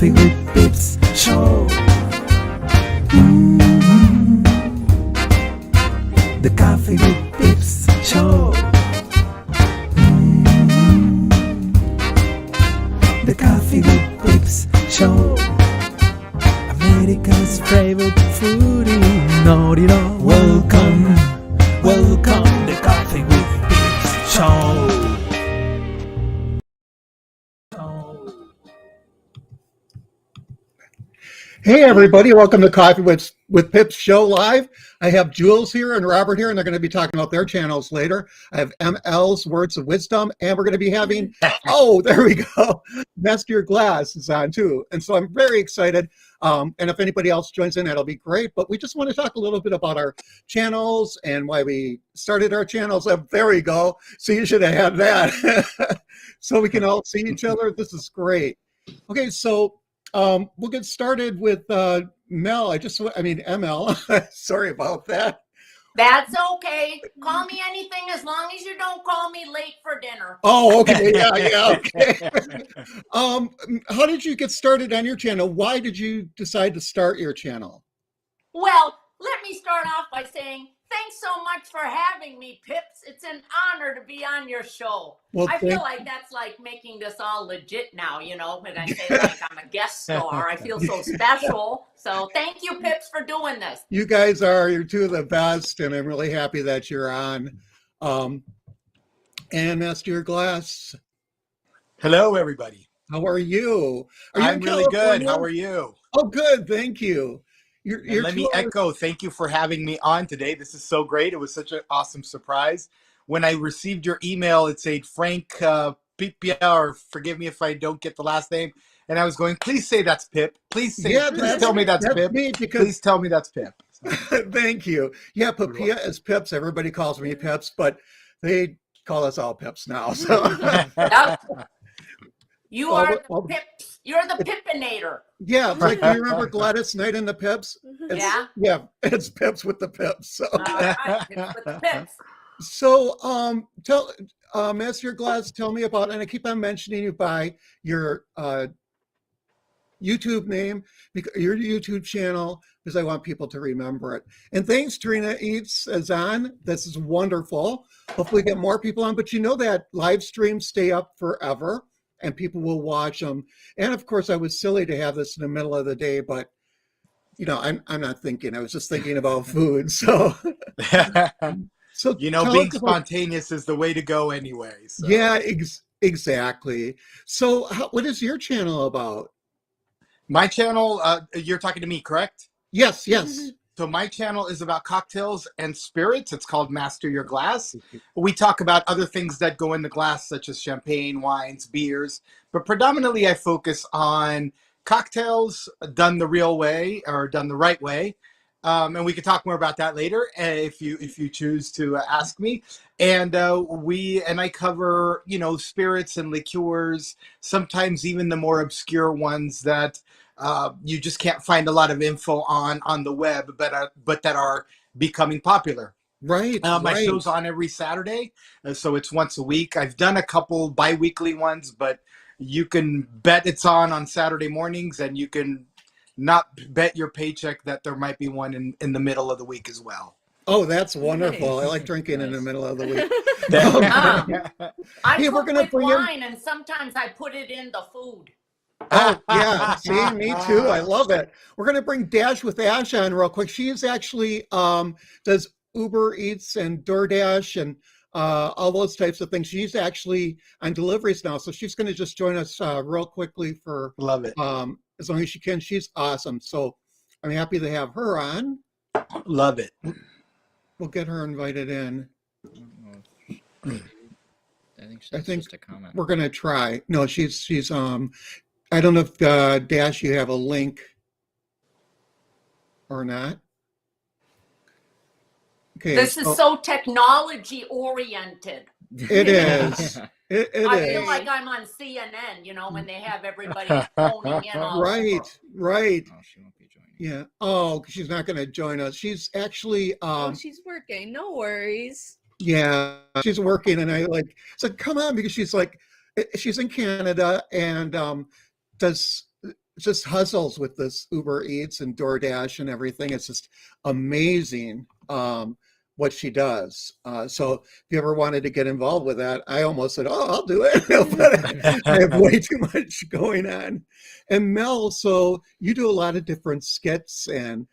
Coffee with Pips Show. The Coffee with Pips Show. The Coffee with Pips Show. America's favorite foodie. Know it all. Welcome, welcome. The Coffee with Pips Show. Hey everybody, welcome to Coffee with Pips Show Live. I have Jules here and Robert here, and they're going to be talking about their channels later. I have ML's Words of Wisdom, and we're going to be having, oh, there we go, Master Your Glass is on too. And so I'm very excited. And if anybody else joins in, that'll be great. But we just want to talk a little bit about our channels and why we started our channels. There we go. So you should have had that. So we can all see each other. This is great. Okay, so we'll get started with Mel. ML. Sorry about that. That's okay. Call me anything as long as you don't call me late for dinner. Oh, okay. Yeah, okay. How did you get started on your channel? Why did you decide to start your channel? Well, let me start off by saying thanks so much for having me, Pips. It's an honor to be on your show. Well, I feel like that's like making this all legit now, you know, when I say like I'm a guest star. I feel so special. So thank you, Pips, for doing this. You guys you're two of the best, and I'm really happy that you're on. And Master Your Glass. Hello, everybody. How are you? I'm really good. How are you? Oh, good. Thank you. Let me echo, thank you for having me on today. This is so great. It was such an awesome surprise. When I received your email, it said Frank Pipia, or forgive me if I don't get the last name. And I was going, please say that's Pip. Please tell me that's Pip. Please tell me that's Pip. So. Thank you. Yeah, Pipia is Pips. Everybody calls me Pips, but they call us all Pips now. So. You are the Pips. You're the Pippinator. Yeah, like do you remember Gladys Knight and the Pips? Yeah, it's Pips with the Pips. So. All right, Pips with the Pips. So, tell Master Your Glass, tell me about, and I keep on mentioning you by your YouTube name, your YouTube channel, because I want people to remember it. And thanks, Trina Eats is on. This is wonderful. Hopefully, get more people on. But you know that live streams stay up forever, and people will watch them. And of course, I was silly to have this in the middle of the day, but you know, I'm not thinking. I was just thinking about food. So, so you know, being spontaneous is the way to go, anyway. So. Yeah, exactly. So, what is your channel about? My channel, you're talking to me, correct? Yes. So my channel is about cocktails and spirits. It's called Master Your Glass. We talk about other things that go in the glass, such as champagne, wines, beers. But predominantly, I focus on cocktails done the real way or done the right way. And we can talk more about that later if you choose to ask me. And I cover, you know, spirits and liqueurs, sometimes even the more obscure ones that you just can't find a lot of info on the web, but that are becoming popular. Right. My show's on every Saturday, so it's once a week. I've done a couple bi-weekly ones, but you can bet it's on Saturday mornings, and you can not bet your paycheck that there might be one in the middle of the week as well. Oh, that's wonderful. Nice. I like drinking in the middle of the week. I cook with wine, and sometimes I put it in the food. Oh, yeah. See, me too. I love it. We're going to bring Dash with Ash on real quick. She's actually does Uber Eats and DoorDash and all those types of things. She's actually on deliveries now. So she's going to just join us real quickly for love it. As long as she can. She's awesome. So I'm happy to have her on. Love it. We'll get her invited in. I think just a comment. We're going to try. No, she's I don't know if Dash, you have a link or not. Okay. This is so technology oriented. It is. I feel like I'm on CNN, you know, when they have everybody phoning in all Right. Oh, she won't be joining. Yeah. Oh, she's not going to join us. She's actually. She's working. No worries. Yeah, she's working, and I said, come on, because she's in Canada and does just hustles with this Uber Eats and DoorDash and everything. It's just amazing what she does. So if you ever wanted to get involved with that, I almost said, "Oh, I'll do it," but I have way too much going on. And Mel, so you do a lot of different skits and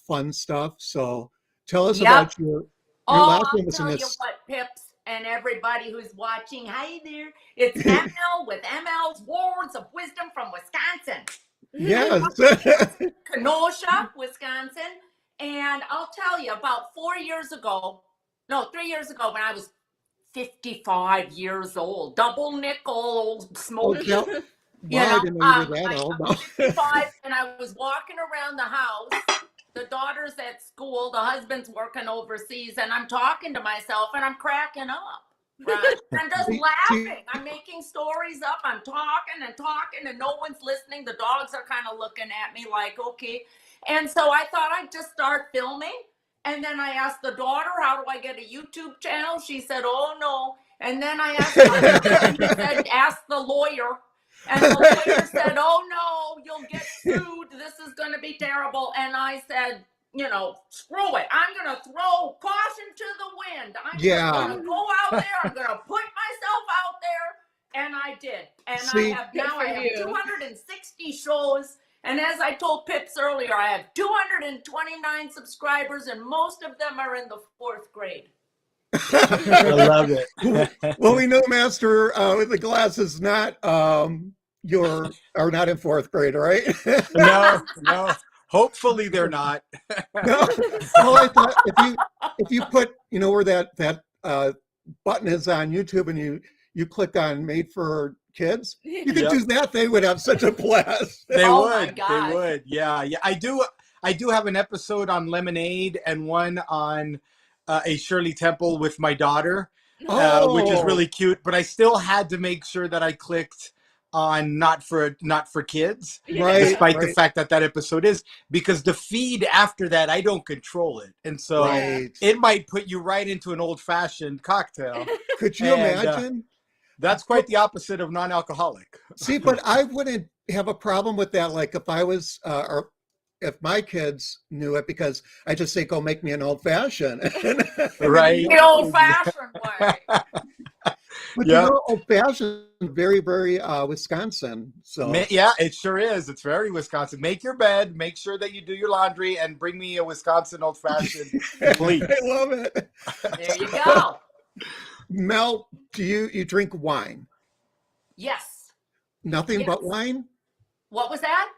fun stuff. So tell us about your last one was in I'll tell you this. what, Pips and everybody who's watching. Hi there. It's ML with ML's Words of Wisdom from Wisconsin. Yes. Kenosha, Wisconsin. And I'll tell you, about 3 years ago, when I was 55 years old, double nickel, smoking. Wow, I didn't know you were that old. I was 55 and I was walking around the house. The daughter's at school, the husband's working overseas, and I'm talking to myself and I'm cracking up. Right? I'm just laughing. I'm making stories up. I'm talking and no one's listening. The dogs are kind of looking at me like, okay. And so I thought I'd just start filming. And then I asked the daughter, how do I get a YouTube channel? She said, oh, no. And then I asked she said, ask the lawyer. And the lawyer said, oh, no, you'll get sued. This is going to be terrible. And I said, you know, screw it. I'm going to throw caution to the wind. I'm going to go out there. I'm going to put myself out there. And I did. And I have 260 shows. And as I told Pips earlier, I have 229 subscribers, and most of them are in the 4th grade. I love it. Well, we know Master with the glasses not are not in 4th grade, right? No. Hopefully they're not. No. Well, I thought if you put, you know, where that button is on YouTube and you click on Made for Kids, you could do that. They would have such a blast. They would. Yeah. I do have an episode on lemonade and one on a Shirley Temple with my daughter, which is really cute. But I still had to make sure that I clicked on not for kids, despite the fact that episode is, because the feed after that, I don't control it. And so it might put you right into an old-fashioned cocktail. Could you imagine? That's quite the opposite of non-alcoholic. See, but I wouldn't have a problem with that. Like if I was, or if my kids knew it, because I just say, go make me an old fashioned. Right. The old fashioned way. But you know, old fashioned, very, very Wisconsin. So yeah, it sure is. It's very Wisconsin. Make your bed, make sure that you do your laundry, and bring me a Wisconsin old fashioned, please. I love it. There you go. Mel, do you drink wine? Yes. Nothing but wine? What was that?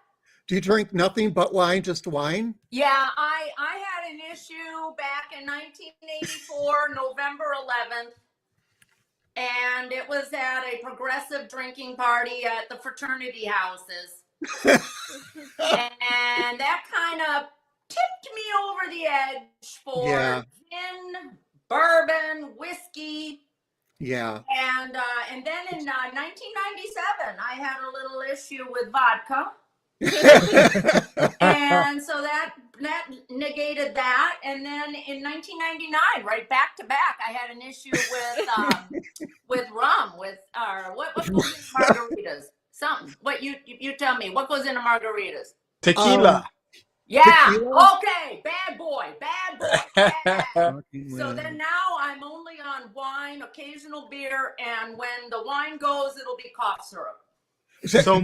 Do you drink nothing but wine, just wine? Yeah, I had an issue back in 1984, November 11th, and it was at a progressive drinking party at the fraternity houses. And that kind of tipped me over the edge for gin, bourbon, whiskey. Yeah. And then in 1997, I had a little issue with vodka. And so that negated that. And then in 1999, right back to back, I had an issue with rum, with what goes in margaritas? Something. What you tell me? What goes into margaritas? Tequila. Yeah. Okay. Bad boy. So then now I'm only on wine, occasional beer, and when the wine goes, it'll be cough syrup. So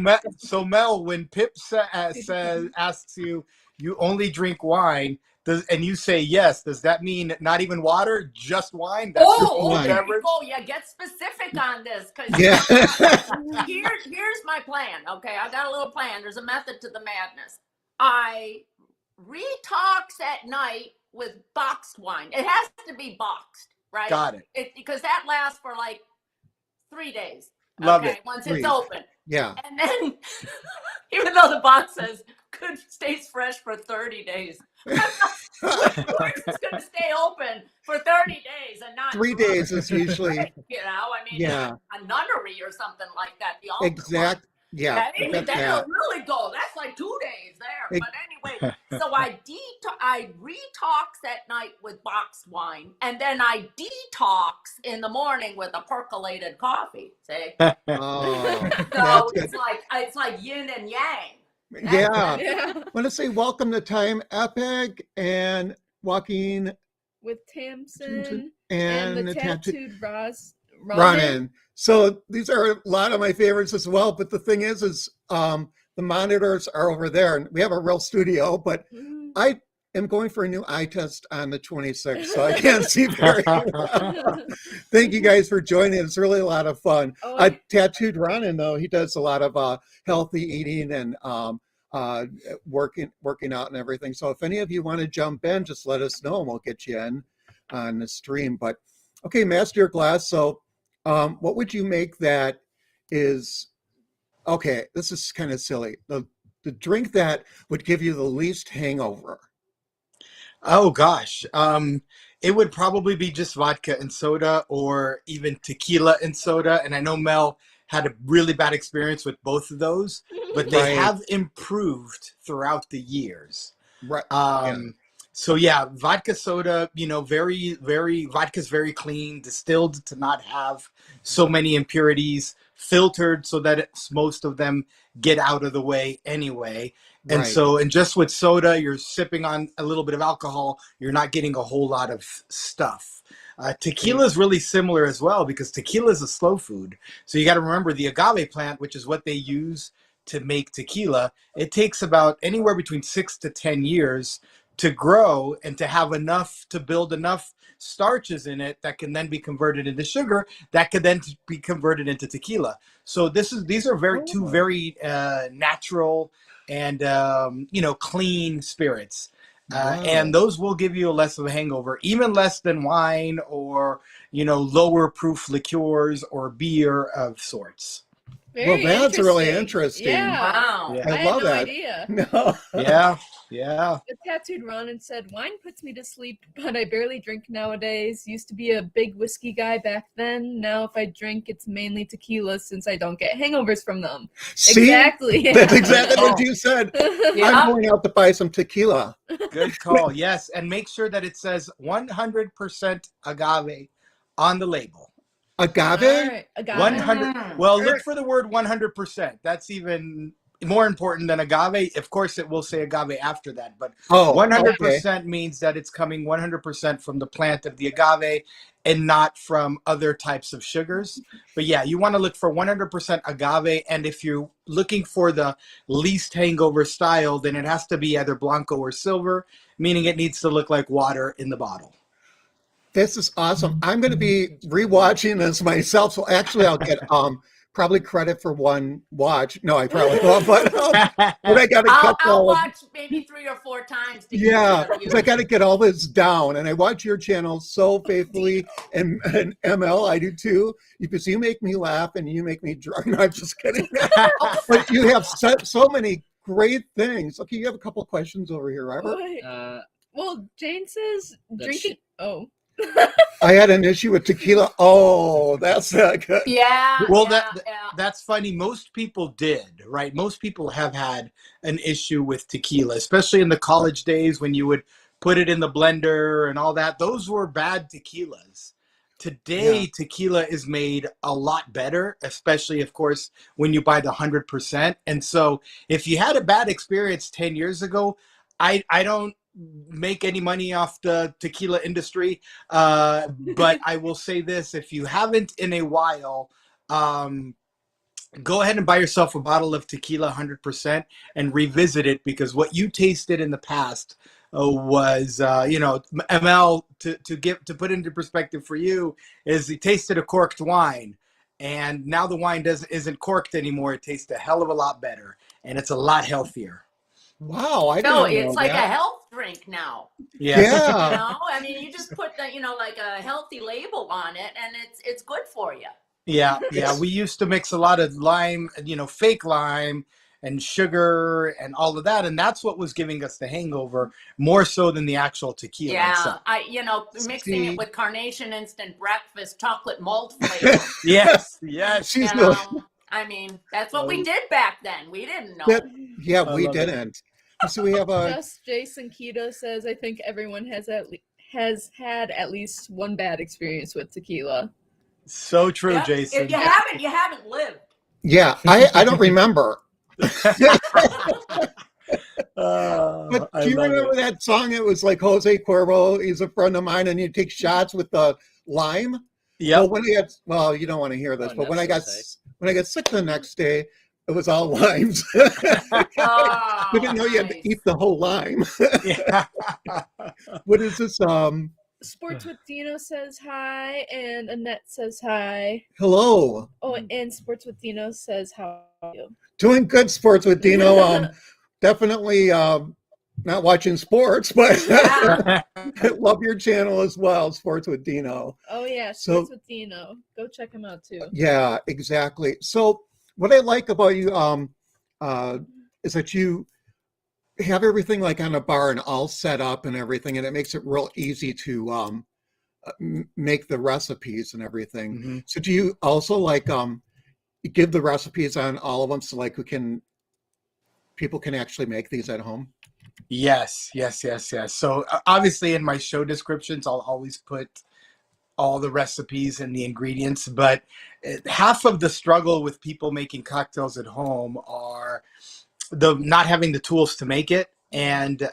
Mel, when Pip asks you, you only drink wine, and you say yes, does that mean not even water, just wine? That's there you go. Yeah, get specific on this, because here's my plan. Okay, I got a little plan. There's a method to the madness. I retox at night with boxed wine. It has to be boxed, right? Got it. Because that lasts for like 3 days. Love it. Once it's open. Yeah. And then, even though the box says stays fresh for 30 days, it's going to stay open for 30 days and not 3 days is usually, you know, I mean, a nunnery or something like that. The exact. Yeah. Then it'll really go. That's like 2 days there. But anyway, so I retox at night with boxed wine, and then I detox in the morning with a percolated coffee. See? Oh, So it's like yin and yang. Yeah. Yeah. I want to say welcome to Time Epic and Walking With Tamsin and and the the tattooed Ross Ronan. So these are a lot of my favorites as well. But the thing is the monitors are over there, and we have a real studio. But Mhm. I am going for a new eye test on the 26th, so I can't see very well. Thank you guys for joining. It's really a lot of fun. Oh, Tattooed Ronan, though, he does a lot of healthy eating and working out and everything. So if any of you want to jump in, just let us know and we'll get you in on the stream. But okay, master your glass. So what would you make that is, okay, this is kind of silly. The drink that would give you the least hangover. Oh gosh. It would probably be just vodka and soda, or even tequila and soda. And I know Mel had a really bad experience with both of those, but they Right. have improved throughout the years. Right. So yeah, vodka soda, vodka's very clean, distilled to not have so many impurities, filtered so that most of them get out of the way anyway. And Right. so, and just with soda, you're sipping on a little bit of alcohol, you're not getting a whole lot of stuff. Tequila is really similar as well, because tequila is a slow food. So you got to remember the agave plant, which is what they use to make tequila. It takes about anywhere between 6 to 10 years to grow and to have enough, to build enough starches in it that can then be converted into sugar, that could then be converted into tequila. So these are two very natural and clean spirits. Wow. And those will give you less of a hangover, even less than wine or, lower proof liqueurs or beer of sorts. Well, that's really interesting. Yeah. Wow. Yeah. I I had love no that. idea. No. Yeah. The tattooed Ronan said, "Wine puts me to sleep, but I barely drink nowadays. Used to be a big whiskey guy back then. Now if I drink, it's mainly tequila since I don't get hangovers from them." See? Exactly. That's exactly what you said. Yeah. I'm going out to buy some tequila. Good call. Yes. And make sure that it says 100% agave on the label. Agave? All right, agave. 100. Well, look for the word 100%. That's even more important than agave. Of course, it will say agave after that, but Oh, 100% means that it's coming 100% from the plant of the agave and not from other types of sugars. But yeah, you want to look for 100% agave. And if you're looking for the least hangover style, then it has to be either blanco or silver, meaning it needs to look like water in the bottle. This is awesome. I'm going to be rewatching this myself. So actually, I'll get probably credit for one watch. No, I probably won't. But I got to cut I'll watch maybe 3 or 4 times. To Yeah, get the because I got to get all this down, and I watch your channel so faithfully, and ML, I do too. Because you make me laugh and you make me drunk. No, I'm just kidding. But you have so many great things. Okay, you have a couple of questions over here, Robert. Wait. Well, Jane says drinking. Oh. I had an issue with tequila. Oh, that's not good. Yeah. Well, yeah, that's funny. Most people did, right? Most people have had an issue with tequila, especially in the college days when you would put it in the blender and all that. Those were bad tequilas. Today, tequila is made a lot better, especially, of course, when you buy the 100%. And so if you had a bad experience 10 years ago, I don't make any money off the tequila industry, but I will say this: if you haven't in a while, go ahead and buy yourself a bottle of tequila 100% and revisit it, because what you tasted in the past was ML, to put into perspective for you, is you tasted a corked wine, and now the wine isn't corked anymore. It tastes a hell of a lot better, and it's a lot healthier. Wow, I No, didn't know it's like that. a health drink now. Yeah. Yeah. I mean, you just put the, like a healthy label on it, and it's good for you. Yeah. We used to mix a lot of lime, fake lime and sugar and all of that, and that's what was giving us the hangover more so than the actual tequila. Yeah, itself. mixing it with Carnation Instant Breakfast chocolate malt flavor. Yes. She's good. I mean, that's what we did back then. We didn't know. Yeah, I we love it. didn't. So we have a. Just Jason Keto says, "I think everyone has had at least one bad experience with tequila." So true, Yeah, Jason. If you haven't lived. Yeah, I don't remember. But I do you love remember it. that song? It was like Jose Cuervo. He's a friend of mine, and you take shots with the lime. Yep. Well, you don't want to hear this, Oh, but when I got that's sick the next day, it was all limes. Oh, We didn't know you had to nice. eat the whole lime. Yeah. What is this? Sports with Dino says hi, and Annette says hi. Hello. Oh, and Sports with Dino says how are you? Doing good, sports with Dino. Definitely not watching sports, but Yeah. love your channel as well, Sports with Dino. Oh yeah, So- Sports with Dino. Go check him out too. Yeah, exactly. So what I like about you is that you have everything like on a bar and all set up and everything, and it makes it real easy to make the recipes and everything. Mhm. So do you also like give the recipes on all of them so like people can actually make these at home? Yes. So obviously in my show descriptions, I'll always put all the recipes and the ingredients, but half of the struggle with people making cocktails at home are the not having the tools to make it and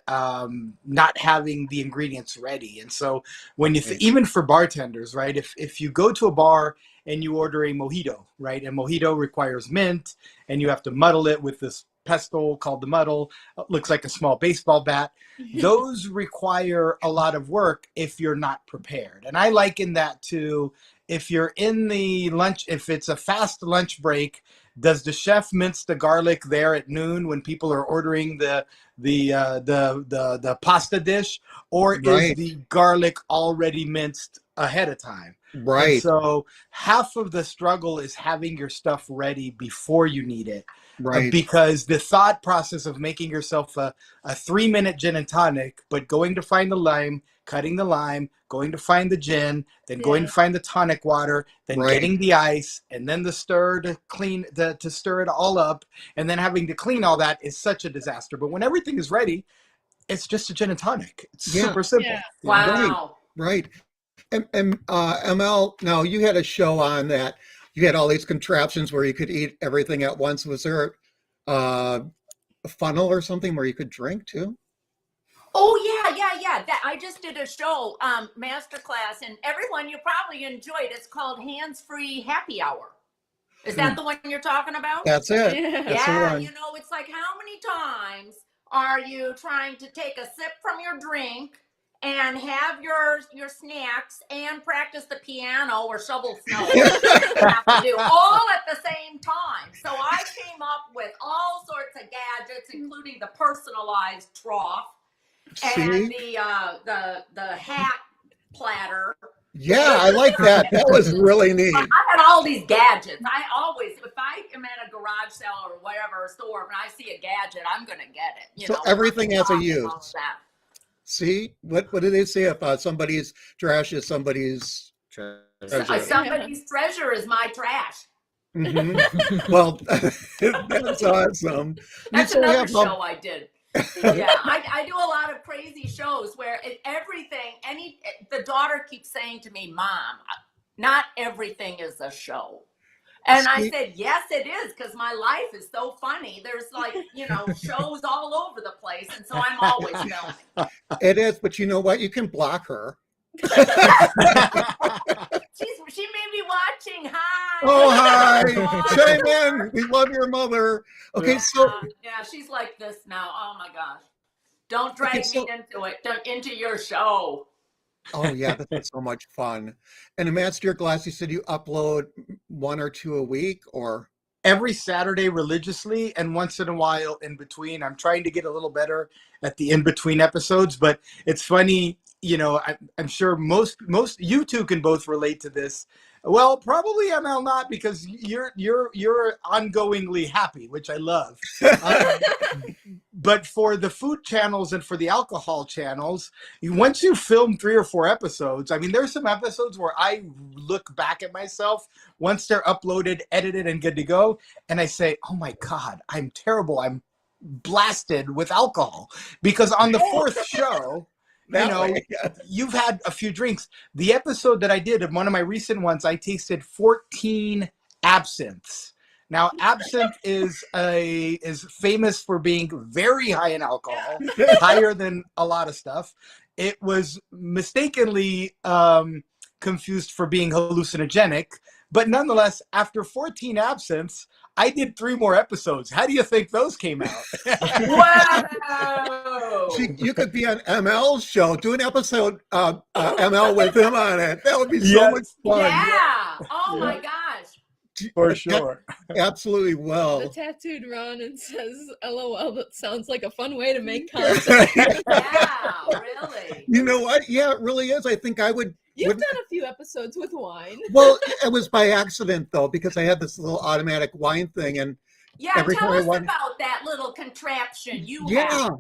not having the ingredients ready. And so when you even for bartenders, right, if you go to a bar and you order a mojito, right, and mojito requires mint and you have to muddle it with this pestle called the muddle, looks like a small baseball bat. Those require a lot of work if you're not prepared. And I liken that to if you're in the lunch, if it's a fast lunch break, does the chef mince the garlic there at noon when people are ordering the pasta dish, or is Right. the garlic already minced ahead of time? Right. And so half of the struggle is having your stuff ready before you need it. Right. Because the thought process of making yourself a 3-minute gin and tonic, but going to find the lime, cutting the lime, going to find the gin, then going to find the tonic water, then Right. getting the ice, and then the stir to clean, to stir it all up, and then having to clean all that is such a disaster. But when everything is ready, it's just a gin and tonic. It's super simple. Yeah. Wow. Right. And ML, now you had a show on that you had all these contraptions where you could eat everything at once. Was there a funnel or something where you could drink too? Oh yeah. That I just did a show, masterclass, and everyone you probably enjoyed. It's called Hands Free Happy Hour. Is that the one you're talking about? That's it. Yeah. That's the Yeah, one. you know, it's like how many times are you trying to take a sip from your drink and have your snacks and practice the piano or shovel snow? You have to do all at the same time. So I came up with all sorts of gadgets, including the personalized trough and See? the hat platter. Yeah, I like that. That was really neat. I had all these gadgets. I always, if I am at a garage sale or whatever store, and I see a gadget, I'm going to get it. You So know, everything has a all of use. that. See? What do they say if somebody's trash is somebody's treasure? Somebody's treasure is my trash. Mhm. Well, that's awesome. That's so we another have, show I did. Yeah, I do a lot of crazy shows where the daughter keeps saying to me, Mom, not everything is a show. And I said, yes, it is, because my life is so funny. There's like, shows all over the place. And so I'm always filming. It is, but you know what? You can block her. She may be watching. Hi. Oh, hi. Chime in. We love your mother. Okay, so yeah, she's like this now. Oh my gosh. Don't drag me into it. Into your show. oh yeah, that's so much fun. And to Master Your Glass, you said you upload 1 or 2 a week, or Every Saturday religiously, and once in a while in between. I'm trying to get a little better at the in-between episodes, but it's funny, I'm sure most you two can both relate to this. Well, probably ML not, because you're ongoingly happy, which I love. But for the food channels and for the alcohol channels, once you film 3 or 4 episodes, I mean, there's some episodes where I look back at myself once they're uploaded, edited, and good to go, and I say, oh my God, I'm terrible. I'm blasted with alcohol. Because on the 4th show, you've had a few drinks. The episode that I did of one of my recent ones, I tasted 14 absinthes. Now, absinthe is famous for being very high in alcohol, higher than a lot of stuff. It was mistakenly confused for being hallucinogenic, but nonetheless, after 14 absinthes, I did 3 more episodes. How do you think those came out? Wow. You could be on ML's show, do an episode ML with him on it. That would be so Yes. much fun. Yeah. Oh my gosh. For sure. Absolutely The well. tattooed Ronan says, "LOL, that sounds like a fun way to make content." Yeah, really. You know what? Yeah, it really is. I think I would. You've done a few episodes with wine. Well, it was by accident though, because I had this little automatic wine thing, and Yeah, every tell time I us wanted- about that little contraption you yeah. have.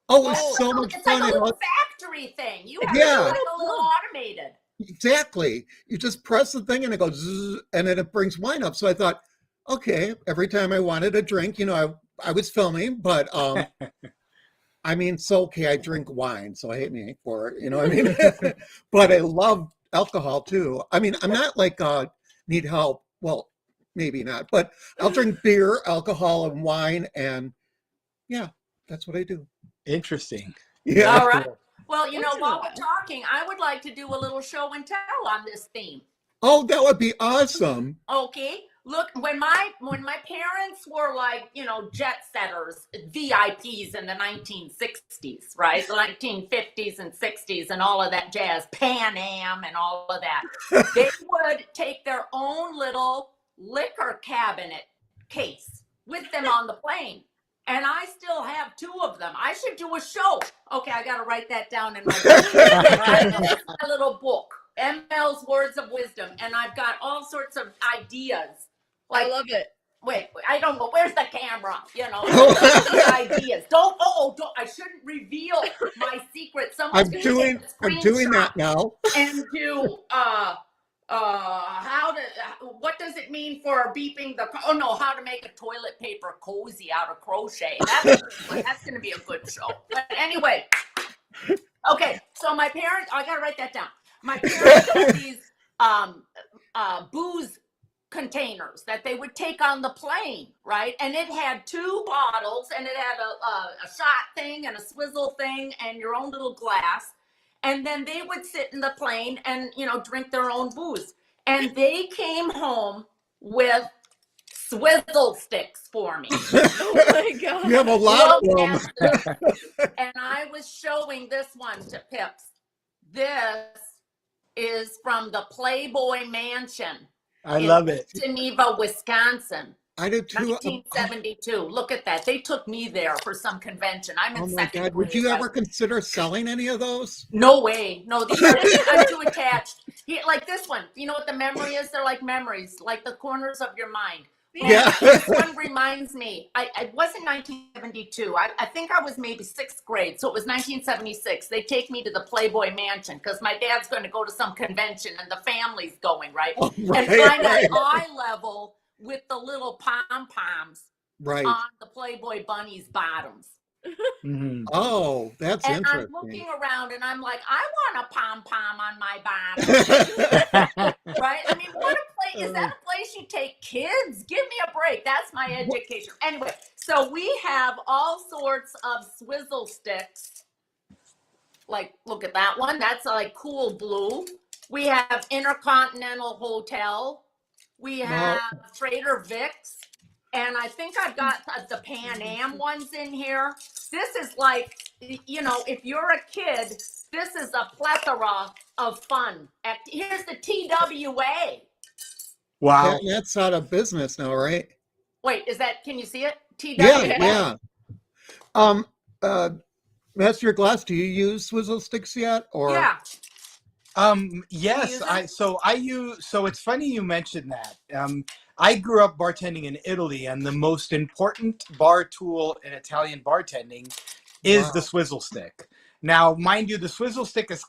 Oh, it was so much It's fun. like a and little factory thing. You have Yeah. it like a little automated. Exactly. You just press the thing and it goes, zzz, and then it brings wine up. So I thought, okay, every time I wanted a drink, I was filming, but I mean, so okay, I drink wine, so I hate me for it, you know what I mean? But I love alcohol too. I mean, I'm not like need help. Well, maybe not, but I'll drink beer, alcohol, and wine, and yeah, that's what I do. Interesting. Yeah. All right. Well, Once in a while while. we're talking, I would like to do a little show and tell on this theme. Oh, that would be awesome. Okay. Look, when my parents were like, jet setters, VIPs in the 1960s, right? The 1950s and 60s and all of that jazz, Pan Am and all of that. They would take their own little liquor cabinet case with them on the plane. And I still have 2 of them. I should do a show. Okay, I got to write that down in my book. This is my little book, ML's Words of Wisdom. And I've got all sorts of ideas. I love it. Wait, I don't know. Where's the camera? Ideas. Don't, I shouldn't reveal my secret. Someone's I'm gonna doing take a that screenshot now. And do, what does it mean for beeping how to make a toilet paper cozy out of crochet. That's going to be a good show. But anyway, okay. So my parents, I got to write that down. My parents had these booze containers that they would take on the plane, right? And it had 2 bottles, and it had a shot thing and a swizzle thing and your own little glass. And then they would sit in the plane and, drink their own booze. And they came home with swizzle sticks for me. Oh my god. You have a lot of them. And I was showing this one to Pips. This is from the Playboy Mansion. I love it. Geneva, Wisconsin. I did too. 1972. Look at that. They took me there for some convention. I'm in Oh my second God. Would grade. you ever consider selling any of those? No way. No, these are, I'm too attached. Like this one. You know what the memory is? They're like memories, like the corners of your mind. Yeah. This one reminds me, it wasn't 1972. I think I was maybe 6th grade. So it was 1976. They take me to the Playboy Mansion because my dad's going to go to some convention and the family's going, right? Oh, right, and find right. an eye level with the little pom-poms Right. on the Playboy bunnies' bottoms. Mhm. Oh, that's And I'm interesting. looking around and I'm like, I want a pom-pom on my bottom. Right? I mean, what a place. Is that a place you take kids? Give me a break. That's my education. Anyway, so we have all sorts of swizzle sticks. Like, look at that one. That's like cool blue. We have Intercontinental Hotel. We have Trader Vic's. And I think I've got the Pan Am ones in here. This is like, if you're a kid, this is a plethora of fun. Here's the TWA. Wow. That's out of business now, right? Wait, can you see it? TWA. Yeah. Master Your Glass, do you use swizzle sticks yet? Or Yeah. Yes, Use it? so it's funny you mentioned that. I grew up bartending in Italy, and the most important bar tool in Italian bartending is the swizzle stick. Now, mind you, the swizzle stick is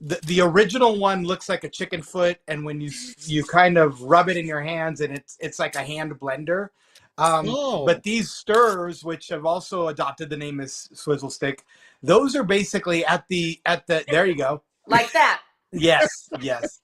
the original one looks like a chicken foot, and when you kind of rub it in your hands, and it's like a hand blender. But these stirrers, which have also adopted the name as swizzle stick, those are basically at the there you go. Like that. Yes, yes.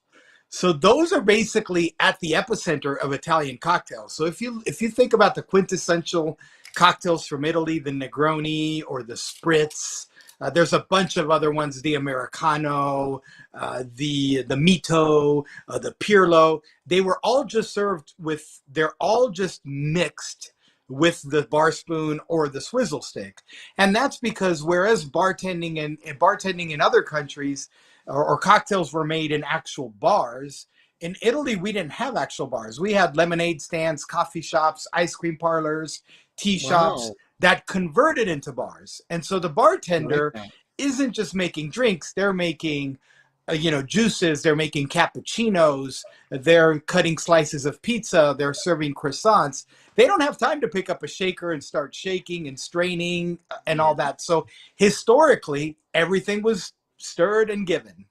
So those are basically at the epicenter of Italian cocktails. So if you think about the quintessential cocktails from Italy, the Negroni or the Spritz, there's a bunch of other ones, the Americano, the Mito, the Pirlo. They were all just served with, they're all just mixed with the bar spoon or the swizzle stick. And that's because whereas bartending in other countries or cocktails were made in actual bars, in Italy, we didn't have actual bars. We had lemonade stands, coffee shops, ice cream parlors, tea shops that converted into bars. And so the bartender isn't just making drinks, they're making juices, they're making cappuccinos, they're cutting slices of pizza, they're serving croissants. They don't have time to pick up a shaker and start shaking and straining and all that. So historically, everything was stirred and given.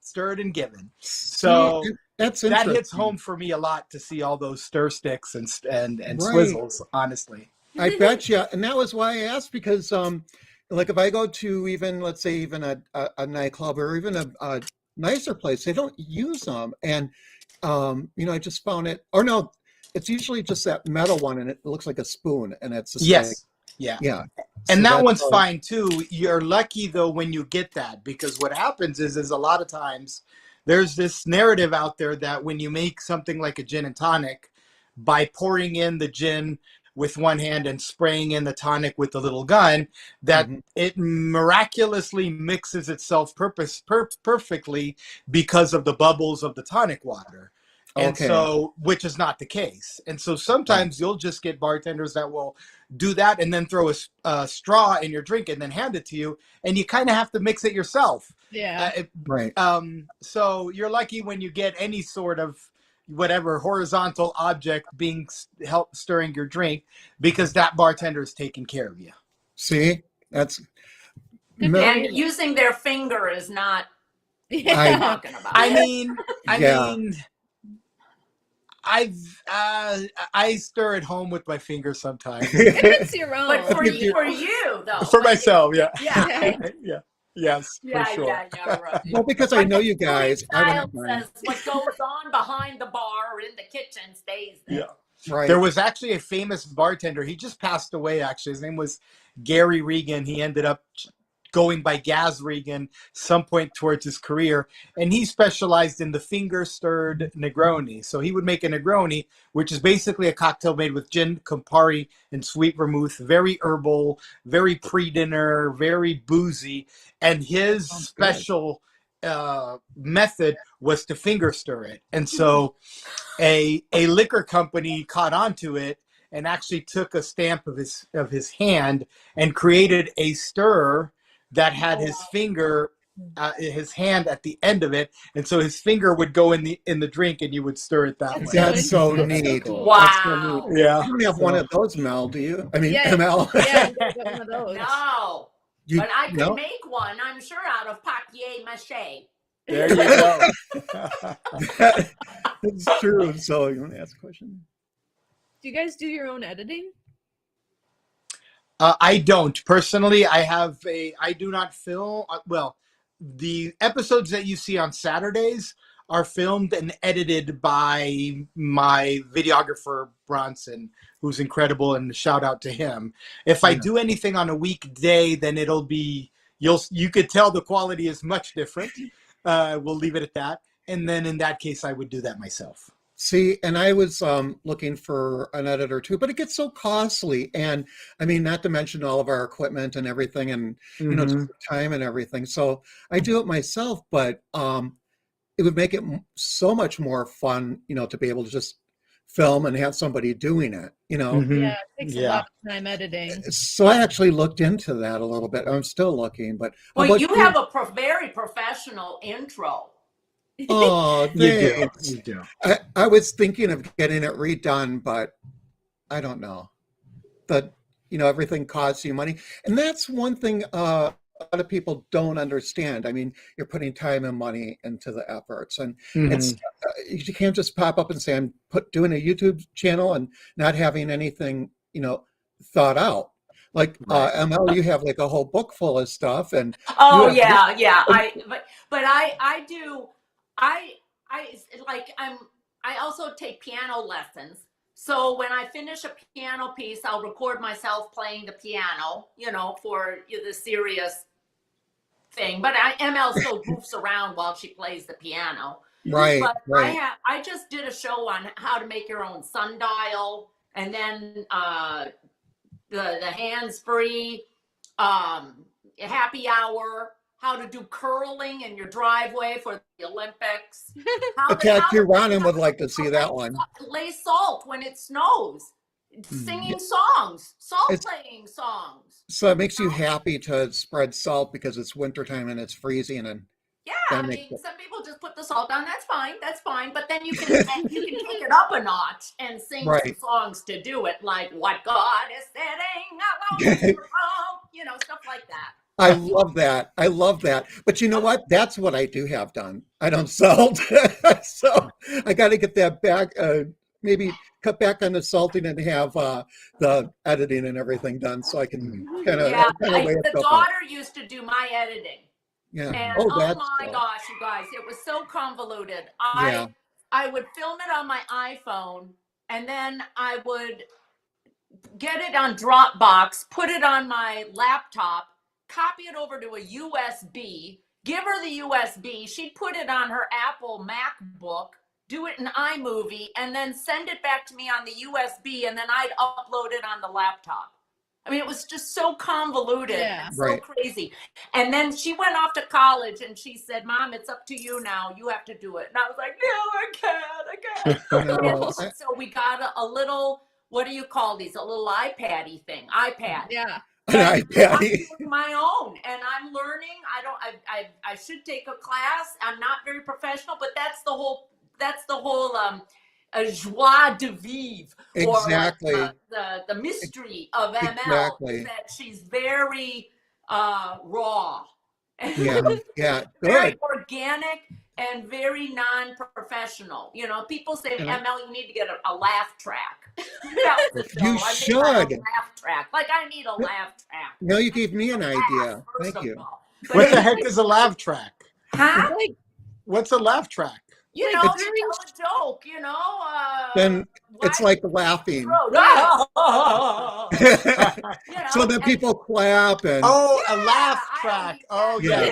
So that's that hits home for me a lot to see all those stir sticks and swizzles, honestly. I bet you. And that was why I asked, because like if I go to even, let's say, even a nightclub or even a nicer place, they don't use them. And, I just found it, or no, it's usually just that metal one and it looks like a spoon and it's a yes. Yeah. And So that one's fine too. You're lucky though when you get that, because what happens is a lot of times there's this narrative out there that when you make something like a gin and tonic, by pouring in the gin with one hand and spraying in the tonic with the little gun, that it miraculously mixes itself perfectly because of the bubbles of the tonic water. And so, which is not the case. And so sometimes you'll just get bartenders that will do that and then throw a straw in your drink and then hand it to you. And you kind of have to mix it yourself. Yeah. So you're lucky when you get any sort of whatever horizontal object being stirring your drink, because that bartender is taking care of you. See, that's. And using their finger is not talking about. I mean, I stir at home with my fingers sometimes. It's your own. But for you though. For myself, yeah. Yes, for sure. Right. Well, because I know you guys. Child says what goes on behind the bar or in the kitchen stays there. Yeah. Right. There was actually a famous bartender. He just passed away, actually. His name was Gary Regan. He ended up going by Gaz Regan some point towards his career. And he specialized in the finger-stirred Negroni. So he would make a Negroni, which is basically a cocktail made with gin, Campari, and sweet vermouth. Very herbal, very pre-dinner, very boozy. And his special method was to finger stir it. And so a liquor company caught on to it and actually took a stamp of his hand and created a stirrer that had his finger, his hand at the end of it, and so his finger would go in the drink, and you would stir it that way. That's so neat. Cool. Wow. Yeah. You don't have one of those, Mel, do you? I mean, Yeah. ML. Yeah, you got one of those. No. But I could make one, I'm sure, out of papier-mâché. There you go. It's true. So you want to ask a question? Do you guys do your own editing? I don't. Personally, I do not film. Well, the episodes that you see on Saturdays are filmed and edited by my videographer, Bronson, who's incredible, and shout out to him. If I do anything on a weekday, then it'll be, you could tell the quality is much different. We'll leave it at that. And then in that case, I would do that myself. See, and I was looking for an editor too, but it gets so costly. And I mean, not to mention all of our equipment and everything, and just the time and everything. So I do it myself, but it would make it so much more fun, to be able to just film and have somebody doing it, Yeah, it takes a lot of time editing. So I actually looked into that a little bit. I'm still looking, but Well, you have a very professional intro. Oh, You do. I was thinking of getting it redone, but I don't know. But everything costs you money, and that's one thing a lot of people don't understand. I mean, you're putting time and money into the efforts, and it's you can't just pop up and say I'm doing a YouTube channel and not having anything thought out. Like ML, you have like a whole book full of stuff, and I I also take piano lessons. So when I finish a piano piece, I'll record myself playing the piano, for the serious thing. But ML still goofs around while she plays the piano. Right, But right. I just did a show on how to make your own sundial, and then the hands-free, happy hour, how to do curling in your driveway for the Olympics. Tattoo Ronan would like to see that one. Lay salt when it snows. Singing songs, playing songs. So it makes you happy to spread salt because it's wintertime and it's freezing. And yeah, I mean, some people just put the salt on. That's fine. But then you can take it up a notch and sing some songs to do it, like "What God is Setting," stuff like that. I love that. But you know what? That's what I do have done. I don't salt. So I got to get that back, maybe cut back on the salting and have the editing and everything done so I can kind of. Yeah, the daughter used to do my editing. Yeah. And oh my gosh, you guys, it was so convoluted. I would film it on my iPhone, and then I would get it on Dropbox, put it on my laptop, copy it over to a USB, give her the USB, she'd put it on her Apple MacBook, do it in iMovie, and then send it back to me on the USB, and then I'd upload it on the laptop. I mean, it was just so convoluted, so crazy. And then she went off to college, and she said, "Mom, it's up to you now. You have to do it." And I was like, "No, I can't." So we got a little, what do you call these? A little iPad-y thing. iPad. Yeah. An iPad. I'm my own, and I'm learning. I should take a class. I'm not very professional, but that's the whole a joie de vivre, exactly, or the mystery of ML is that she's very raw, yeah, very organic and very non-professional. People say, ML, you need to get a laugh track. You should. Laugh track. Like, I need a laugh track. No, you gave me an idea. Thank you. What the heck is a laugh track? Huh? What's a laugh track? You tell a joke, then it's like laughing. So then people clap and. Oh, a laugh track. Yeah.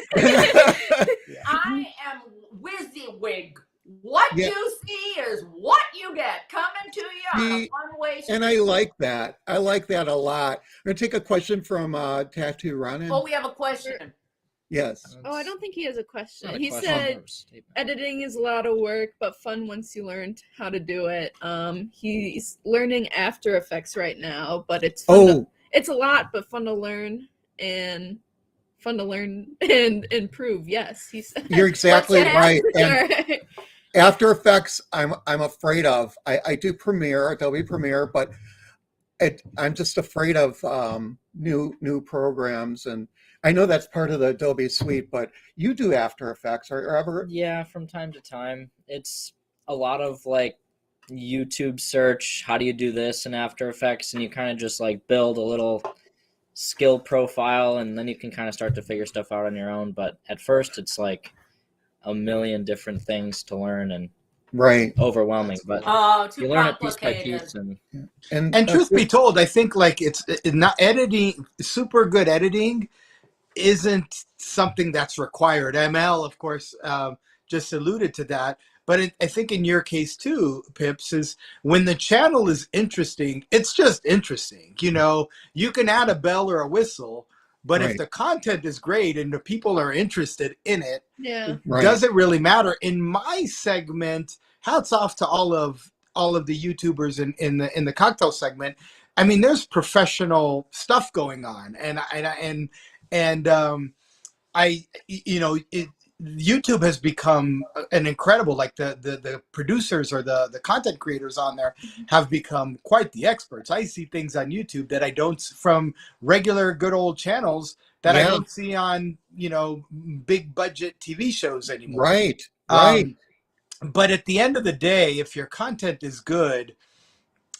I am WYSIWYG. What you see is what you get, coming to you on a one-way street. And I like that. I like that a lot. I'm going to take a question from Tattoo Ronan. Oh, we have a question. Yes. Oh, I don't think he has a question. He said editing is a lot of work, but fun once you learn how to do it. He's learning After Effects right now, but it's fun it's a lot, but fun to learn and improve. Yes, he said. You're exactly right. And After Effects, I'm afraid of. I do Adobe Premiere, but I'm just afraid of new programs, and I know that's part of the Adobe suite, but you do After Effects, or ever? Yeah, from time to time. It's a lot of like YouTube search, how do you do this in After Effects, and you kind of just like build a little skill profile, and then you can kind of start to figure stuff out on your own. But at first, it's like a million different things to learn and overwhelming. But you learn it piece by piece. And truth be told, I think like it's not editing, super good editing isn't something that's required. ML, of course, just alluded to that. But I think in your case too, Pips, is when the channel is interesting, it's just interesting. You can add a bell or a whistle, but if the content is great and the people are interested in it, it doesn't really matter. In my segment, hats off to all of the YouTubers in the cocktail segment. I mean, there's professional stuff going on, YouTube has become an incredible, like the producers or the content creators on there have become quite the experts. I see things on YouTube that I don't from regular good old channels that I don't see on, big budget TV shows anymore. Right. But at the end of the day, if your content is good,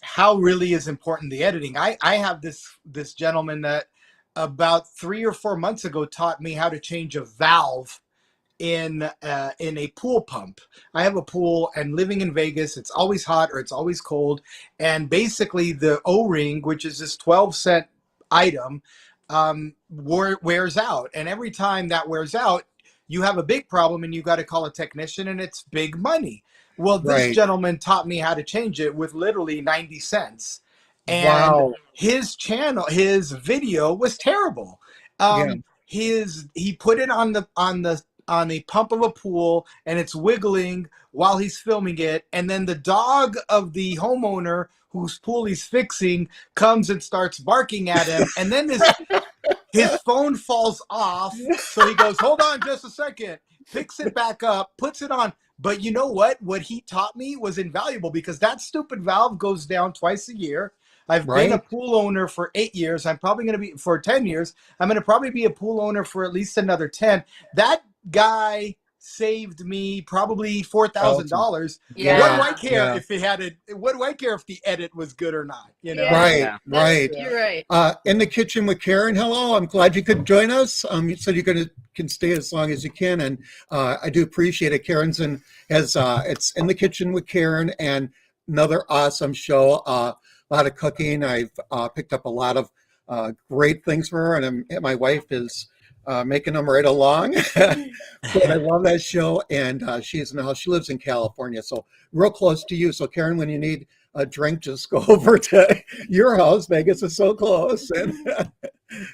how really is important the editing? I have this gentleman that about 3 or 4 months ago taught me how to change a valve in a pool pump. I have a pool, and living in Vegas, it's always hot or it's always cold. And basically the O-ring, which is this 12-cent item, wears out. And every time that wears out, you have a big problem and you got to call a technician, and it's big money. Well, this gentleman taught me how to change it with literally 90 cents. And his channel, his video was terrible. He put it on a pump of a pool, and it's wiggling while he's filming it. And then the dog of the homeowner whose pool he's fixing comes and starts barking at him. And then his phone falls off. So he goes, hold on just a second, picks it back up, puts it on. But you know what? What he taught me was invaluable, because that stupid valve goes down twice a year. I've been a pool owner for 8 years. I'm probably going to be for 10 years. I'm going to probably be a pool owner for at least another 10. That guy saved me probably $4,000. Yeah. What do I care if he had it? What do I care if the edit was good or not? You know? Right. You're right. In the kitchen with Karen. Hello. I'm glad you could join us. You said you're going to can stay as long as you can, and I do appreciate it. Karen's it's In the Kitchen with Karen, and another awesome show. A lot of cooking. I've picked up a lot of great things for her, and my wife is making them right along. But I love that show, and she lives in California, so real close to you. So Karen, when you need a drink, just go over to your house. Vegas is so close, and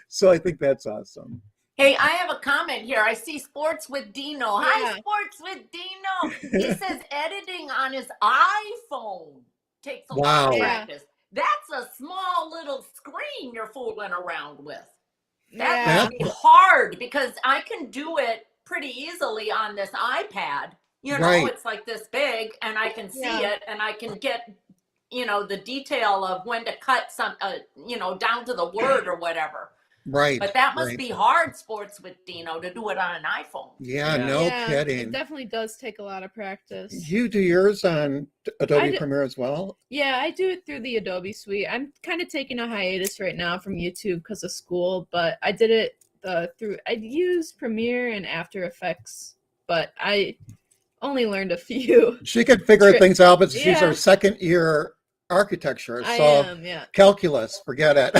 so I think that's awesome. Hey, I have a comment here. I see Sports with Dino. Hi, Sports with Dino. He says editing on his iPhone takes a lot of practice. That's a small little screen you're fooling around with. That's gonna be hard, because I can do it pretty easily on this iPad. You know, it's like this big, and I can see it, and I can get, the detail of when to cut some, down to the word or whatever. Right. But that must be hard, Sports with Dino, to do it on an iPhone. Yeah, no kidding. It definitely does take a lot of practice. You do yours on Adobe Premiere as well? Yeah, I do it through the Adobe Suite. I'm kind of taking a hiatus right now from YouTube because of school, but I did it I use Premiere and After Effects, but I only learned a few. She could figure things out, but she's her second year architecture, so calculus, forget it.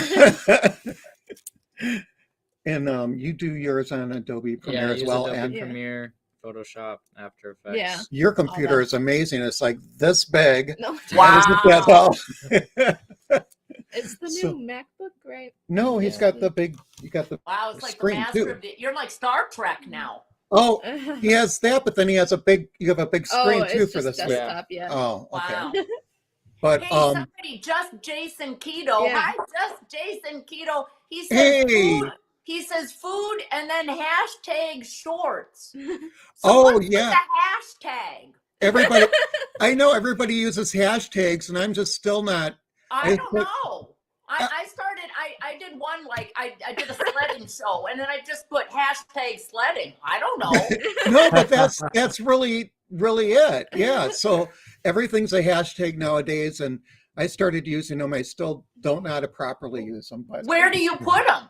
And you do yours on Adobe Premiere as well, Adobe and Premiere, Photoshop, After Effects. Yeah. Your computer is amazing. It's like this big. No. Wow. It's the new MacBook, right? No, he's got the big. You got the it's like screen the master too. of you're like Star Trek now. Oh, he has that, but then he has you have a big screen too for this. Desktop, Oh, okay. Wow. But hey, somebody, just Jason Keto. Yeah. Hi, just Jason Keto. He says food. He says food and then hashtag shorts. So what's with the hashtag? Everybody, I know everybody uses hashtags, and I'm just still not. I don't know. I started. I did one, like I did a sledding show, and then I just put hashtag sledding. I don't know. No, but that's really it. Yeah. So everything's a hashtag nowadays, and I started using them. I still don't know how to properly use them. But where do you put them?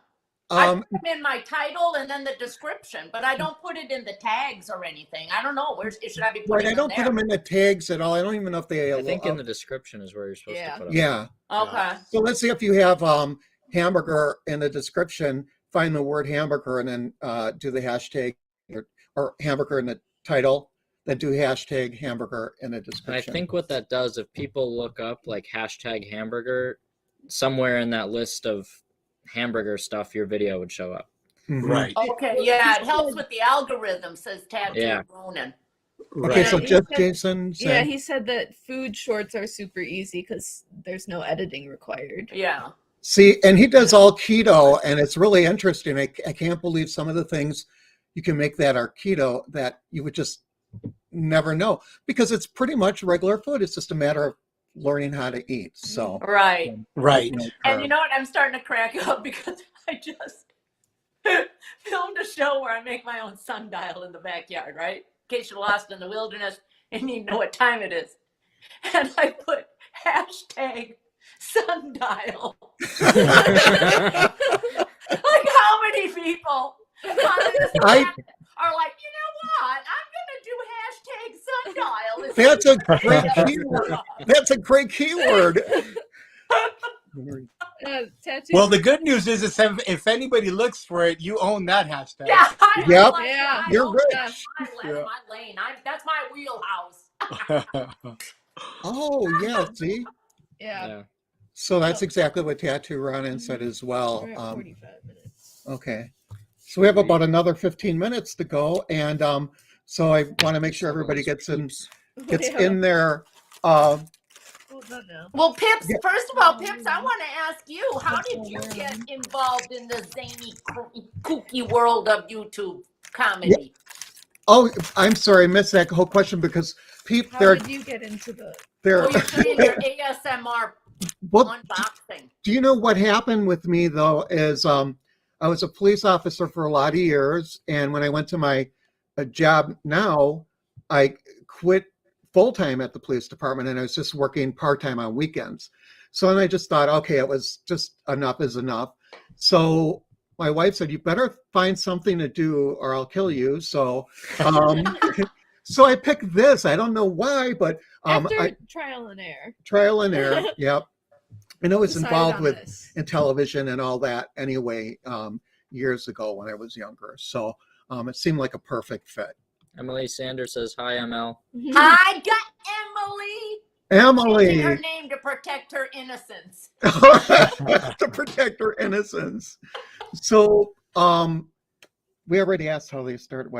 I put them in my title and then the description, but I don't put it in the tags or anything. I don't know. Where should I be putting them? I don't put them in the tags at all. I don't even know if they. I think in the description is where you're supposed to put them. Yeah. Okay. So let's see if you have hamburger in the description. Find the word hamburger and then do the hashtag or hamburger in the title. Then do hashtag hamburger in the description. And I think what that does, if people look up like hashtag hamburger, somewhere in that list of hamburger stuff, your video would show up. Mm-hmm. Right. Okay, yeah, it helps with the algorithm, says Tattoo Ronan. Okay, so just Jason said, yeah, he said that food shorts are super easy because there's no editing required. Yeah. See, and he does all keto, and it's really interesting. I can't believe some of the things you can make that are keto that you would just never know, because it's pretty much regular food. It's just a matter of learning how to eat. So right. And you know what? I'm starting to crack up because I just filmed a show where I make my own sundial in the backyard, right? In case you're lost in the wilderness and you know what time it is. And I put hashtag sundial. Like, how many people on this planet are like, you know That's a great keyword. That's a great keyword. Tattoo. Well, the good news is if anybody looks for it, you own that hashtag. Yeah, Yep. you're rich. That's my lane. That's my wheelhouse. Oh, yeah, see? Yeah. So that's exactly what Tattoo Ronin said as well. We're at 45 minutes. Okay. So we have about another 15 minutes to go. And so I want to make sure everybody gets in there. Well, Pips, first of all, Pips, I want to ask you, how did you get involved in the zany, kooky world of YouTube comedy? Oh, I'm sorry, I missed that whole question because How did you get into the? You're doing your ASMR unboxing. Do you know what happened with me though? Is I was a police officer for a lot of years, and when I went to my job now, I quit full-time at the police department and I was just working part-time on weekends. So then I just thought, okay, it was just enough is enough. So my wife said, you better find something to do or I'll kill you. So so I picked this. I don't know why, but After trial and error. Yep. And I was involved in television and all that anyway, years ago when I was younger. So it seemed like a perfect fit. Emily Sanders says, hi, ML. I got Emily. Changing her name to protect her innocence. To protect her innocence. So we already asked why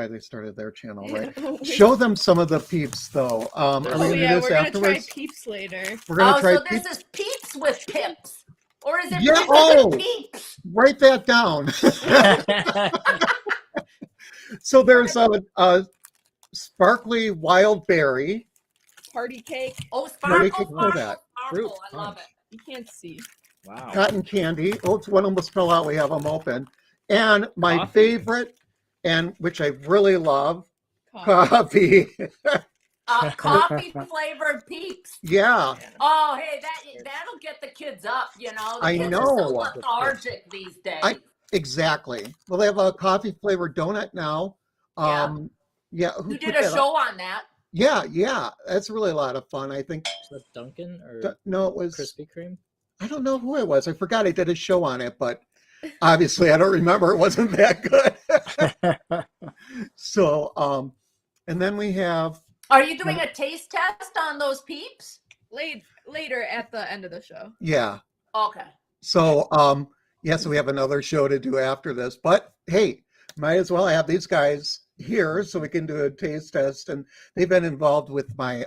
they started their channel, right? Show them some of the peeps though. Are we gonna do this we're gonna afterwards? try peeps later. We're gonna try so peeps? this is Peeps with Pips. Or is it Yeah, Pips with Peeps? Write that down. So there's a sparkly wild berry. Party cake. Oh, Party sparkle, cake, look at that. sparkle. I love it. You can't see. Wow. Cotton candy. Oh, one almost fell out. We have them open. And my favorite, and which I really love, coffee. Coffee flavored Peeps. Yeah. Oh, hey, that'll get the kids up. You know, the kids are so lethargic these days. Exactly. Well, they have a coffee flavored donut now. Yeah. You did a show on that. Yeah. That's really a lot of fun. I think. Was that Dunkin' or no, it was Krispy Kreme? I don't know who it was. I forgot I did a show on it, but obviously I don't remember. It wasn't that good. So, and then we have. Are you doing a taste test on those Peeps? Later at the end of the show. Yeah. Okay. So, so we have another show to do after this, but hey, might as well have these guys here so we can do a taste test. And they've been involved with my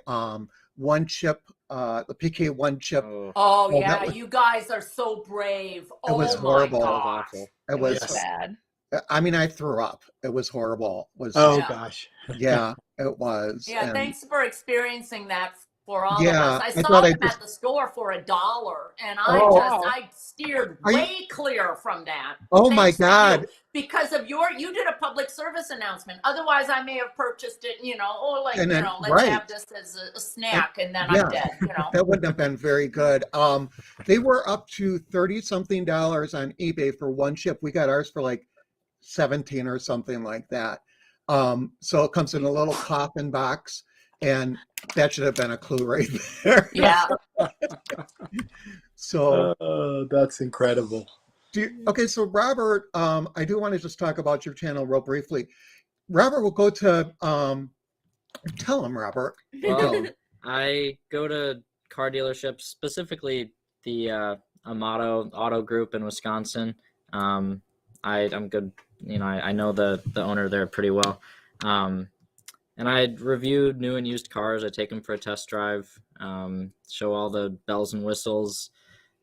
one chip, the PK one chip. Oh yeah, you guys are so brave. It was horrible. It was bad. I mean, I threw up. It was horrible. Gosh. Yeah, it was. Yeah, and thanks for experiencing that for all of us. I saw them at the store for $1, and I steered way clear from that. Oh my God. Because of you did a public service announcement. Otherwise, I may have purchased it, let's have this as a snack, and then I'm dead, That wouldn't have been very good. They were up to $30-something on eBay for one chip. We got ours for like 17 or something like that. So it comes in a little coffin box, and that should have been a clue right there. Yeah. So that's incredible. Okay, so Robert, I do want to just talk about your channel real briefly. Robert will go to tell him, Robert. Well, I go to car dealerships, specifically the Amato Auto Group in Wisconsin. I'm good. I know the owner there pretty well. And I review new and used cars. I take them for a test drive, show all the bells and whistles.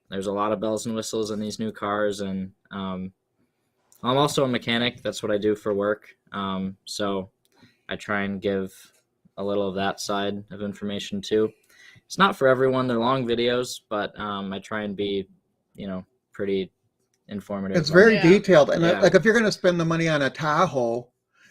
There's a lot of bells and whistles in these new cars. And I'm also a mechanic. That's what I do for work. So I try and give a little of that side of information too. It's not for everyone. They're long videos, but I try and be, pretty informative. It's very detailed. And like if you're going to spend the money on a Tahoe,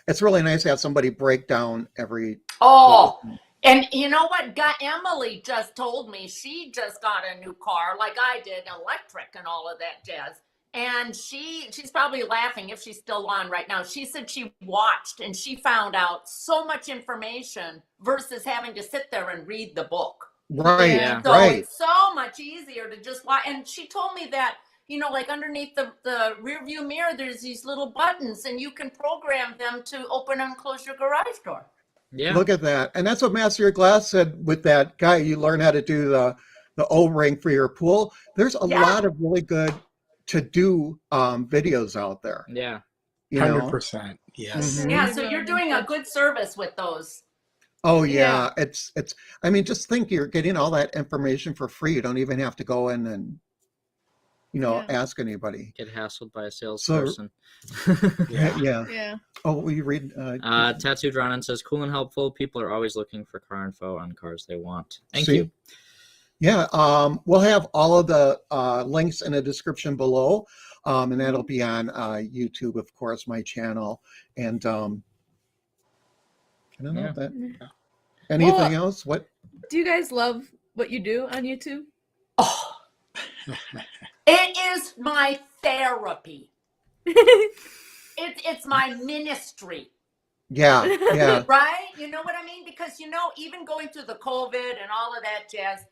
it's really nice to have somebody break down every. Oh, and you know what? Emily just told me she just got a new car, like I did, electric and all of that jazz. And she's probably laughing if she's still on right now. She said she watched and she found out so much information versus having to sit there and read the book. Right. Yeah. So Right. it's so much easier to just watch. And she told me that, you know, like underneath the rear view mirror, there's these little buttons and you can program them to open and close your garage door. Yeah. Look at that. And that's what Master Your Glass said with that guy. You learn how to do the O-ring for your pool. There's a Yeah. lot of really good to do videos out there. Yeah. You know? 100%. Yes. Mhm. Yeah, so you're doing a good service with those. Oh yeah. It's I mean, just think you're getting all that information for free. You don't even have to go in and, you know, ask anybody. Get hassled by a salesperson. Yeah. Yeah. Oh, will you read? Tattooed Ronan says, cool and helpful. People are always looking for car info on cars they want. Thank See? you. Yeah, we'll have all of the links in the description below, and that'll be on YouTube, of course, my channel. And I don't know Yeah. that. Anything Well, else? What? Do you guys love what you do on YouTube? Oh, it is my therapy. It's my ministry. Yeah, yeah, Right? You know what I mean? Because, you know, even going through the COVID and all of that jazz,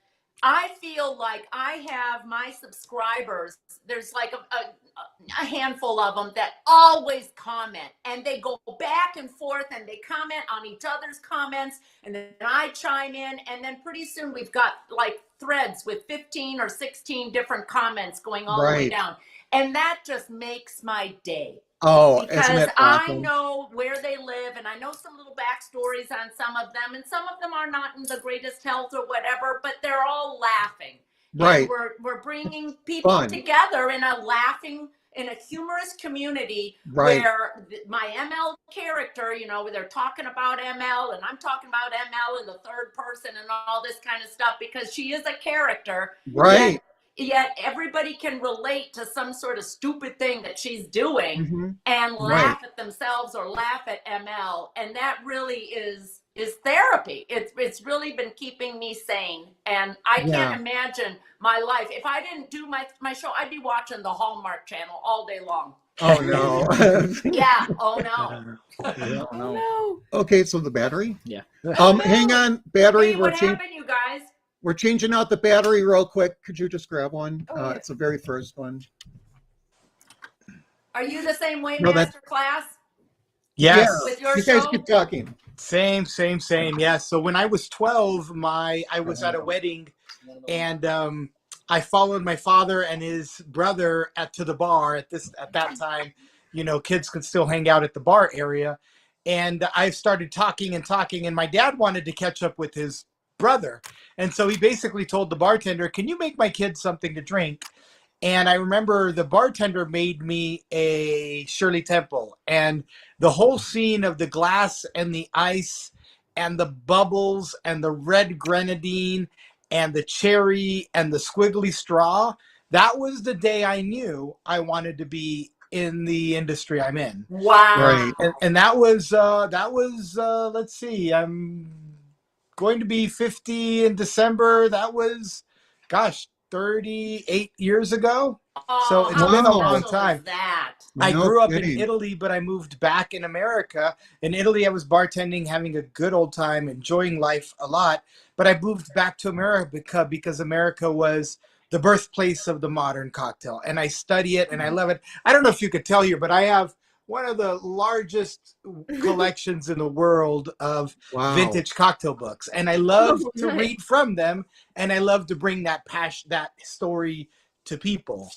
I feel like I have my subscribers. There's like a handful of them that always comment and they go back and forth and they comment on each other's comments and then I chime in and then pretty soon we've got like threads with 15 or 16 different comments going all the way Right. down. And that just makes my day. Oh, isn't Because it I awesome? know where they live and I know some little backstories on some of them, and some of them are not in the greatest health or whatever, but they're all laughing. Right. And we're bringing people Fun. together in a laughing, in a humorous community Right. where my ML character, you know, where they're talking about ML and I'm talking about ML in the third person and all this kind of stuff because she is a character. Right. Yet everybody can relate to some sort of stupid thing that she's doing Mhm. and laugh at themselves or laugh at ML, and that really is therapy. It's really been keeping me sane, and I can't imagine my life if I didn't do my show. I'd be watching the Hallmark Channel all day long. Oh no. Yeah. Oh no. Oh, Oh no. no. Okay, so the battery. Yeah. Hang on, battery. Hey, what happened, you guys? We're changing out the battery real quick. Could you just grab one? Oh, yeah. It's the very first one. Are you the same way, No, that's- Master Class? Yes. With your You guys show? keep talking. Same. Yes. So when I was 12, I was at a wedding, and I followed my father and his brother to the bar at that time. You know, kids could still hang out at the bar area, and I started talking, and my dad wanted to catch up with his brother, and so he basically told the bartender, "Can you make my kids something to drink?" And I remember the bartender made me a Shirley Temple, and the whole scene of the glass and the ice and the bubbles and the red grenadine and the cherry and the squiggly straw. That was the day I knew I wanted to be in the industry I'm in. Wow. Right. And that was let's see, I'm going to be 50 in December. That was, gosh, 38 years ago. Oh, So it's how been a special long is time. that? I No grew up kidding. in Italy, but I moved back in America. In Italy, I was bartending, having a good old time, enjoying life a lot. But I moved back to America because America was the birthplace of the modern cocktail. And I study it and I love it. I don't know if you could tell here, but I have one of the largest collections in the world of Wow. vintage cocktail books. And I love Oh, to nice. read from them. And I love to bring that passion, that story to people.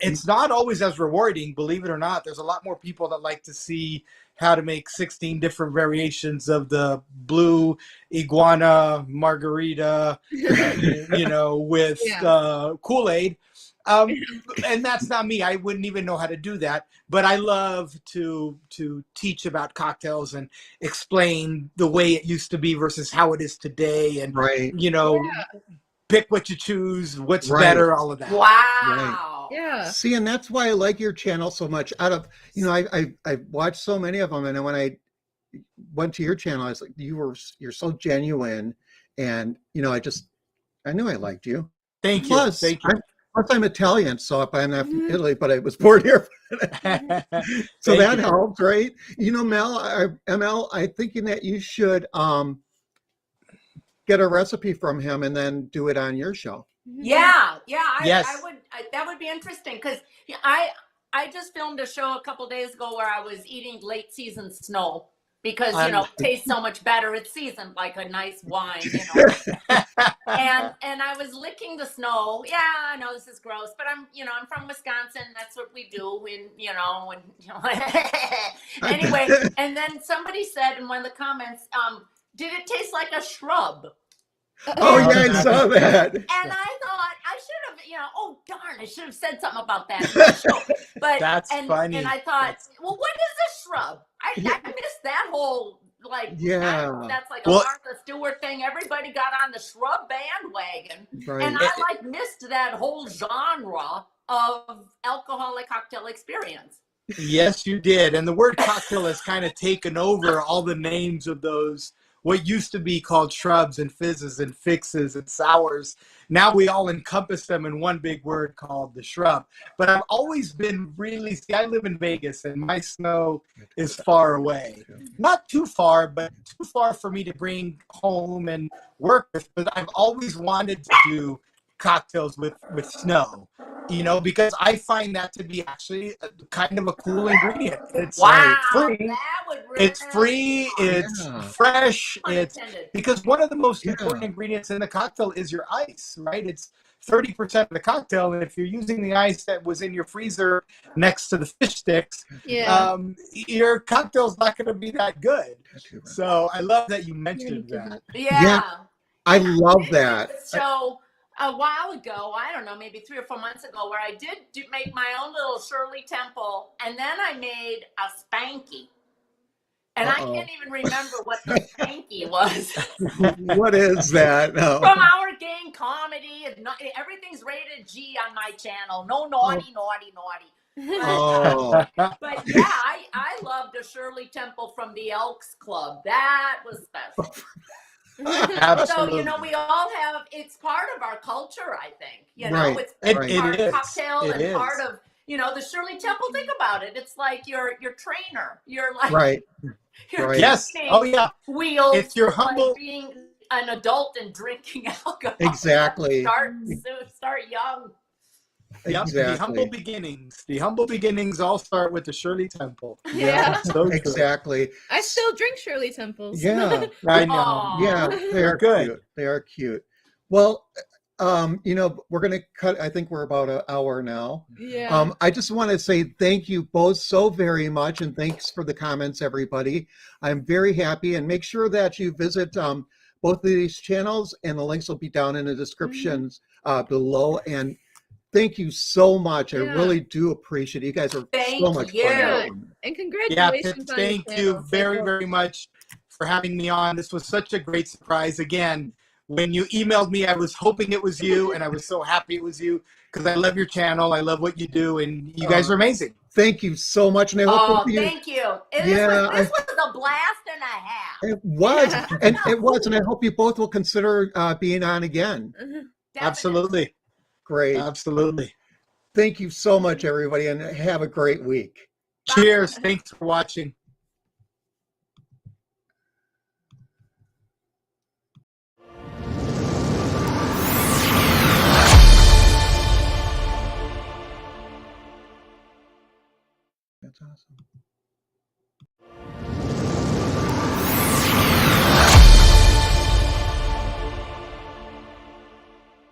It's not always as rewarding, believe it or not. There's a lot more people that like to see how to make 16 different variations of the blue iguana margarita, you know, with Kool-Aid. And that's not me. I wouldn't even know how to do that. But I love to teach about cocktails and explain the way it used to be versus how it is today. And, Right. you know, pick what you choose, what's Right. better, all of that. Wow. Yeah. See, and that's why I like your channel so much. Out of, you know, I watched so many of them, and then when I went to your channel, I was like, you're so genuine, and you know, I knew I liked you. Thank you. Plus, Thank you. Plus, I'm Italian, so I'm not from Italy, but I was born here. So that helps, right? You know, ML, I'm thinking that you should get a recipe from him and then do it on your show. Yeah, Yes. I would. That would be interesting because I just filmed a show a couple days ago where I was eating late season snow because you know it tastes so much better. It's seasoned like a nice wine, you know. and I was licking the snow. Yeah, I know this is gross, but I'm from Wisconsin. That's what we do. Anyway, and then somebody said in one of the comments, did it taste like a shrub? Oh, yeah, I saw that. And I thought I should have, oh darn, I should have said something about that in the show. But That's funny. And I thought, well, what is a shrub? I missed that whole that's like a Martha Stewart thing. Everybody got on the shrub bandwagon, and I missed that whole genre of alcoholic cocktail experience. Yes, you did. And the word cocktail has kind of taken over all the names of those, what used to be called shrubs and fizzes and fixes and sours. Now we all encompass them in one big word called the shrub. But I've always been I live in Vegas and my snow is far away. Not too far, but too far for me to bring home and work with. But I've always wanted to do cocktails with snow, because I find that to be actually kind of a cool ingredient. It's free. It's free. It's fresh. It's because one of the most important ingredients in the cocktail is your ice, right? It's 30% of the cocktail, and if you're using the ice that was in your freezer next to the fish sticks, your cocktail's not going to be that good. So I love that you mentioned that. Yeah. I love that. So a while ago, I don't know, maybe 3 or 4 months ago, where I did make my own little Shirley Temple, and then I made a Spanky. And I can't even remember what the Spanky was. What is that? No. From Our Gang Comedy. Everything's rated G on my channel. No naughty. But yeah, I loved a Shirley Temple from the Elks Club. That was special. Absolutely. So, we all have, it's part of our culture, I think. It's part of cocktail and part of, the Shirley Temple. Think about it. It's like your trainer. You're like, Yes. Oh, yeah. Wheels. It's your humble. Like being an adult and drinking alcohol. Exactly. Start young. Yep, Exactly. the humble beginnings. The humble beginnings all start with the Shirley Temple. Yeah. So exactly. I still drink Shirley Temples. Yeah. I know. Aww. Yeah, they're good. Cute. They are cute. Well, we're going to cut. I think we're about an hour now. Yeah. I just want to say thank you both so very much, and thanks for the comments, everybody. I'm very happy, and make sure that you visit both of these channels, and the links will be down in the descriptions below. And thank you so much. I really do appreciate it. You guys are so much fun. And congratulations on thank you very, very much for having me on. This was such a great surprise. Again, when you emailed me, I was hoping it was you, and I was so happy it was you because I love your channel. I love what you do, and you guys are amazing. Thank you so much. And I hope thank you. This was a blast and a half. It was. And it was. And I hope you both will consider being on again. Absolutely. Great. Absolutely. Thank you so much, everybody, and have a great week. Cheers. Thanks for watching. That's awesome.